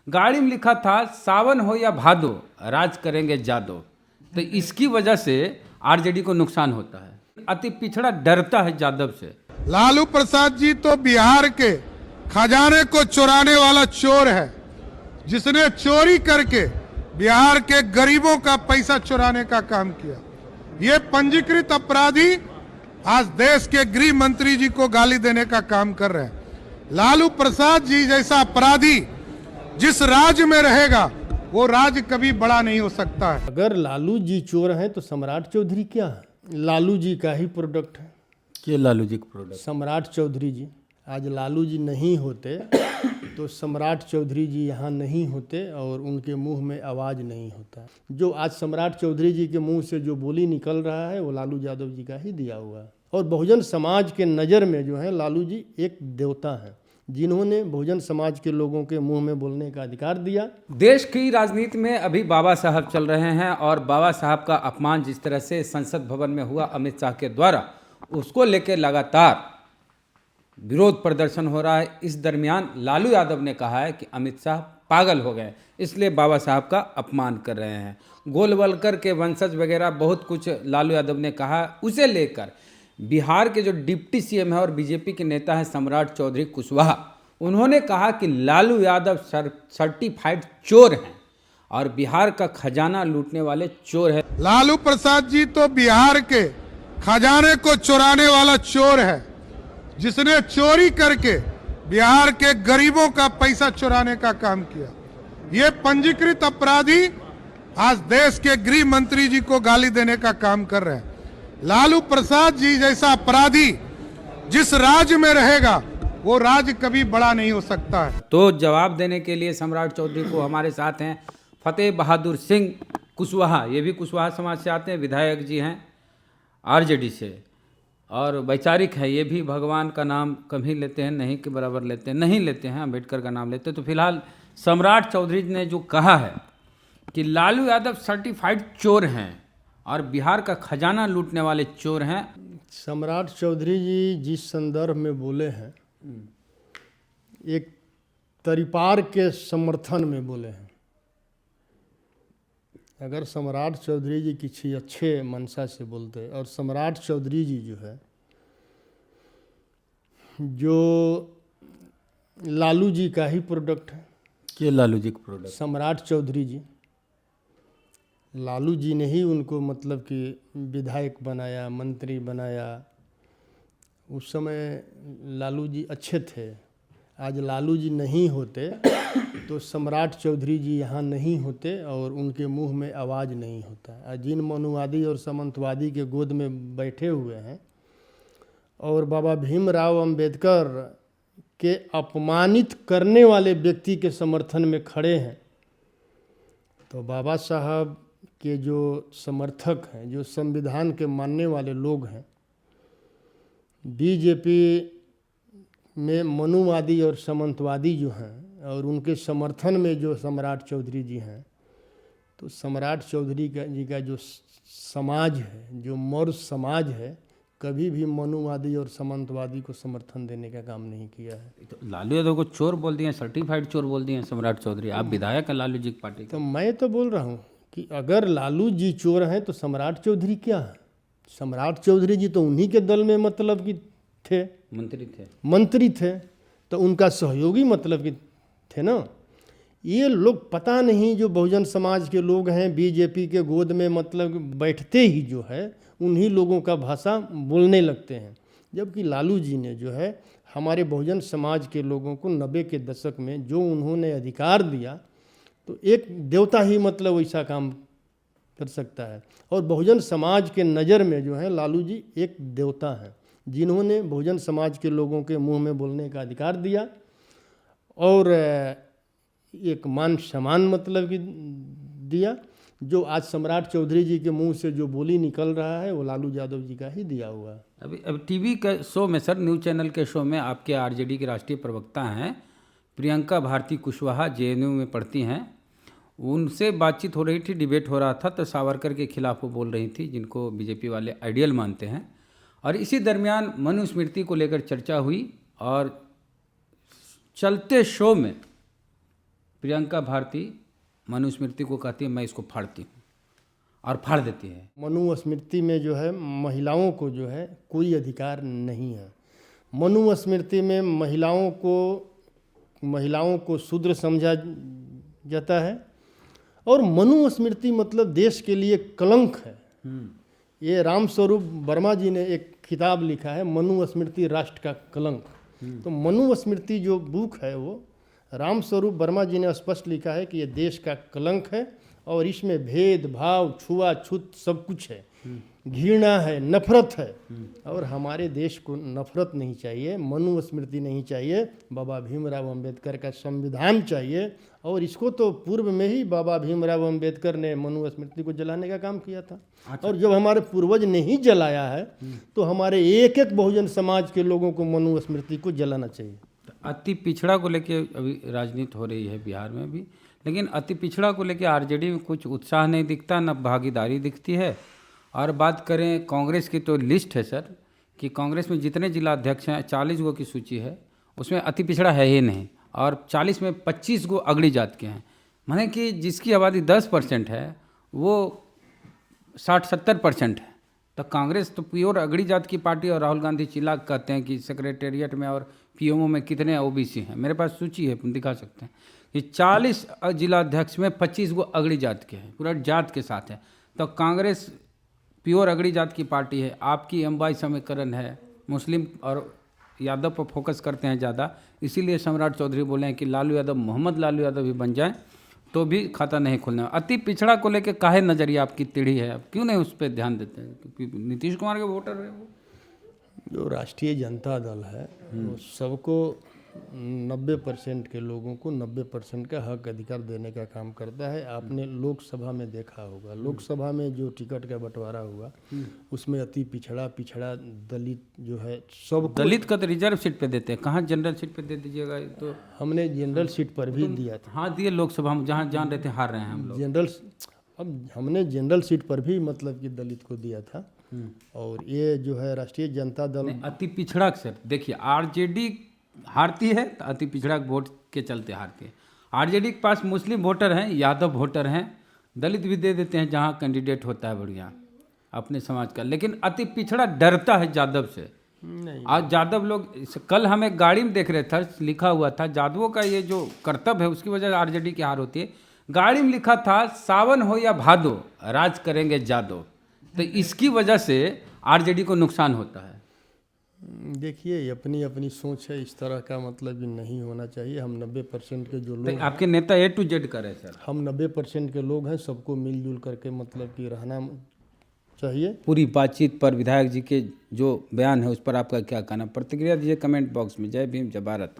गाड़ी में लिखा था सावन हो या भादो राज करेंगे जादो। तो इसकी वजह से आरजेडी को नुकसान होता है। अति पिछड़ा डरता है यादव से। लालू प्रसाद जी तो बिहार के खजाने को चुराने वाला चोर है, जिसने चोरी करके बिहार के गरीबों का पैसा चुराने का काम किया। ये पंजीकृत अपराधी आज देश के गृह मंत्री जी को गाली देने का काम कर रहे हैं। लालू प्रसाद जी जैसा अपराधी जिस राज्य में रहेगा वो राज्य कभी बड़ा नहीं हो सकता है। अगर लालू जी चोर हैं तो सम्राट चौधरी क्या है? लालू जी का ही प्रोडक्ट है। ये लालू जी का प्रोडक्ट सम्राट चौधरी जी, आज लालू जी नहीं होते तो सम्राट चौधरी जी यहाँ नहीं होते और उनके मुंह में आवाज़ नहीं होता। जो आज सम्राट चौधरी जी के मुंह से जो बोली निकल रहा है वो लालू यादव जी का ही दिया हुआ है। और बहुजन समाज के नज़र में जो है लालू जी एक देवता हैं, जिन्होंने बहुजन समाज के लोगों के मुंह में बोलने का अधिकार दिया। देश की राजनीति में अभी बाबा साहब चल रहे हैं और बाबा साहब का अपमान जिस तरह से संसद भवन में हुआ अमित शाह के द्वारा, उसको लेकर लगातार विरोध प्रदर्शन हो रहा है। इस दरमियान लालू यादव ने कहा है कि अमित शाह पागल हो गए, इसलिए बाबा साहब का अपमान कर रहे हैं। गोलवलकर के वंशज वगैरह बहुत कुछ लालू यादव ने कहा। उसे लेकर बिहार के जो डिप्टी सीएम है और बीजेपी के नेता हैं सम्राट चौधरी कुशवाहा, उन्होंने कहा कि लालू यादव सर्टिफाइड चोर हैं और बिहार का खजाना लूटने वाले चोर हैं। लालू प्रसाद जी तो बिहार के खजाने को चुराने वाला चोर है, जिसने चोरी करके बिहार के गरीबों का पैसा चुराने का काम किया। ये पंजीकृत अपराधी आज देश के गृह मंत्री जी को गाली देने का काम कर रहे हैं। लालू प्रसाद जी जैसा अपराधी जिस राज्य में रहेगा वो राज्य कभी बड़ा नहीं हो सकता है। तो जवाब देने के लिए सम्राट चौधरी को हमारे साथ हैं फतेह बहादुर सिंह कुशवाहा। ये भी कुशवाहा समाज से आते हैं, विधायक जी हैं आरजेडी से और वैचारिक है। ये भी भगवान का नाम कम ही लेते हैं, नहीं के बराबर लेते हैं, नहीं लेते हैं, अम्बेडकर का नाम लेते हैं। तो फिलहाल सम्राट चौधरी ने जो कहा है कि लालू यादव सर्टिफाइड चोर हैं और बिहार का खजाना लूटने वाले चोर हैं। सम्राट चौधरी जी जिस संदर्भ में बोले हैं, एक तरीपार के समर्थन में बोले हैं। अगर सम्राट चौधरी जी किसी अच्छे मनसा से बोलते, और सम्राट चौधरी जी जो है जो लालू जी का ही प्रोडक्ट है। ये लालू जी का प्रोडक्ट सम्राट चौधरी जी, लालू जी ने ही उनको मतलब कि विधायक बनाया, मंत्री बनाया। उस समय लालू जी अच्छे थे। आज लालू जी नहीं होते तो सम्राट चौधरी जी यहाँ नहीं होते और उनके मुंह में आवाज़ नहीं होता। आज जिन मनुवादी और सामंतवादी के गोद में बैठे हुए हैं और बाबा भीमराव अंबेडकर के अपमानित करने वाले व्यक्ति के समर्थन में खड़े हैं, तो बाबा साहब के जो समर्थक हैं, जो संविधान के मानने वाले लोग हैं, बीजेपी में मनुवादी और सामंतवादी जो हैं और उनके समर्थन में जो सम्राट चौधरी जी हैं, तो सम्राट चौधरी जी का जो समाज है, जो मौर्य समाज है, कभी भी मनुवादी और सामंतवादी को समर्थन देने का काम नहीं किया है। तो लालू यादव को चोर बोल दिए, सर्टिफाइड चोर बोल दिए सम्राट चौधरी। आप विधायक हैं लालू जी की पार्टी के। तो मैं तो बोल रहा हूँ कि अगर लालू जी चोर हैं तो सम्राट चौधरी क्या है? सम्राट चौधरी जी तो उन्हीं के दल में मतलब कि थे, मंत्री थे, तो उनका सहयोगी मतलब कि थे ना। ये लोग पता नहीं, जो बहुजन समाज के लोग हैं बीजेपी के गोद में मतलब बैठते ही जो है उन्हीं लोगों का भाषा बोलने लगते हैं। जबकि लालू जी ने जो है हमारे बहुजन समाज के लोगों को 90 के दशक में जो उन्होंने अधिकार दिया, तो एक देवता ही मतलब वैसा काम कर सकता है। और बहुजन समाज के नज़र में जो है लालू जी एक देवता हैं, जिन्होंने बहुजन समाज के लोगों के मुंह में बोलने का अधिकार दिया और एक मान सम्मान मतलब कि दिया। जो आज सम्राट चौधरी जी के मुंह से जो बोली निकल रहा है वो लालू यादव जी का ही दिया हुआ है। अभी टीवी के शो में सर, न्यूज़ चैनल के शो में आपके आरजेडी के राष्ट्रीय प्रवक्ता हैं प्रियंका भारती कुशवाहा, जेएनयू में पढ़ती हैं, उनसे बातचीत हो रही थी, डिबेट हो रहा था, तो सावरकर के खिलाफ वो बोल रही थी, जिनको बीजेपी वाले आइडियल मानते हैं। और इसी दरमियान मनुस्मृति को लेकर चर्चा हुई और चलते शो में प्रियंका भारती मनुस्मृति को कहती है मैं इसको फाड़ती हूँ और फाड़ देती है। मनुस्मृति में जो है महिलाओं को जो है कोई अधिकार नहीं है। मनुस्मृति में महिलाओं को शूद्र समझा जाता है और मनुस्मृति मतलब देश के लिए कलंक है। ये रामस्वरूप वर्मा जी ने एक किताब लिखा है मनुस्मृति राष्ट्र का कलंक। तो मनुस्मृति जो बुक है वो रामस्वरूप वर्मा जी ने स्पष्ट लिखा है कि ये देश का कलंक है और इसमें भेदभाव छुआछूत सब कुछ है, घृणा है, नफरत है। और हमारे देश को नफरत नहीं चाहिए, मनुस्मृति नहीं चाहिए, बाबा भीमराव अंबेडकर का संविधान चाहिए। और इसको तो पूर्व में ही बाबा भीमराव अंबेडकर ने मनुस्मृति को जलाने का काम किया था। और जब हमारे पूर्वज ने ही जलाया है तो हमारे एक एक बहुजन समाज के लोगों को मनुस्मृति को जलाना चाहिए। अति पिछड़ा को लेके अभी राजनीति हो रही है बिहार में भी, लेकिन अति पिछड़ा को लेके आरजेडी में कुछ उत्साह नहीं दिखता, न भागीदारी दिखती है। और बात करें कांग्रेस की तो लिस्ट है सर कि कांग्रेस में जितने जिला अध्यक्ष हैं 40 गो की सूची है, उसमें अति पिछड़ा है ही नहीं और 40 में 25 गो अगड़ी जात के हैं। माने कि जिसकी आबादी 10% है वो 60-70% है। तो कांग्रेस तो प्योर अगड़ी जात की पार्टी और राहुल गांधी चिल्ला कहते हैं कि सेक्रेटेरिएट में और पीएमओ में कितने ओबीसी हैं। मेरे पास सूची है, दिखा सकते हैं कि 40 जिला अध्यक्ष में 25 गो अगड़ी जात के हैं, पूरा जात के साथ है। तो कांग्रेस प्योर अगड़ी जात की पार्टी है। आपकी एमवाई समीकरण है, मुस्लिम और यादव पर फोकस करते हैं ज़्यादा, इसीलिए सम्राट चौधरी बोले हैं कि लालू यादव, मोहम्मद लालू यादव भी बन जाए तो भी खाता नहीं खोलना। अति पिछड़ा को लेकर काहे नज़रिया आपकी टेढ़ी है, आप क्यों नहीं उस पर ध्यान देते हैं? क्योंकि नीतीश कुमार के वोटर है वो। जो राष्ट्रीय जनता दल है वो सबको 90% के लोगों को 90% का हक अधिकार देने का काम करता है। आपने लोकसभा में देखा होगा, लोकसभा में जो टिकट का बंटवारा हुआ उसमें अति पिछड़ा दलित जो है सब दलित का तो रिजर्व सीट पे देते हैं, कहाँ जनरल सीट पे दे दीजिएगा? तो हमने जनरल सीट पर भी दिया था। हाँ दिए, लोकसभा में जहाँ जान रहे थे हार रहे हैं हम लोग। अब हमने जनरल सीट पर भी मतलब कि दलित को दिया था। और ये जो है राष्ट्रीय जनता दल अति पिछड़ा सर देखिए, आरजेडी हारती है तो अति पिछड़ा वोट के चलते हारती है। आरजेडी के पास मुस्लिम वोटर हैं, यादव वोटर हैं, दलित भी दे देते हैं जहाँ कैंडिडेट होता है बढ़िया अपने समाज का। लेकिन अति पिछड़ा डरता है यादव से। नहीं, आज यादव लोग, कल हम एक गाड़ी में देख रहे थे, लिखा हुआ था यादवों का ये जो कर्तव्य है उसकी वजह से आरजेडी की हार होती है। गाड़ी में लिखा था सावन हो या भादो राज करेंगे जादव। तो इसकी वजह से आरजेडी को नुकसान होता है। देखिए अपनी अपनी सोच है, इस तरह का मतलब कि नहीं होना चाहिए। हम 90% के जो लोग, आपके नेता A to Z करे सर, हम 90% के लोग हैं, सबको मिलजुल करके मतलब कि रहना चाहिए। पूरी बातचीत पर विधायक जी के जो बयान है उस पर आपका क्या कहना? प्रतिक्रिया दीजिए कमेंट बॉक्स में। जय भीम, जय भारत।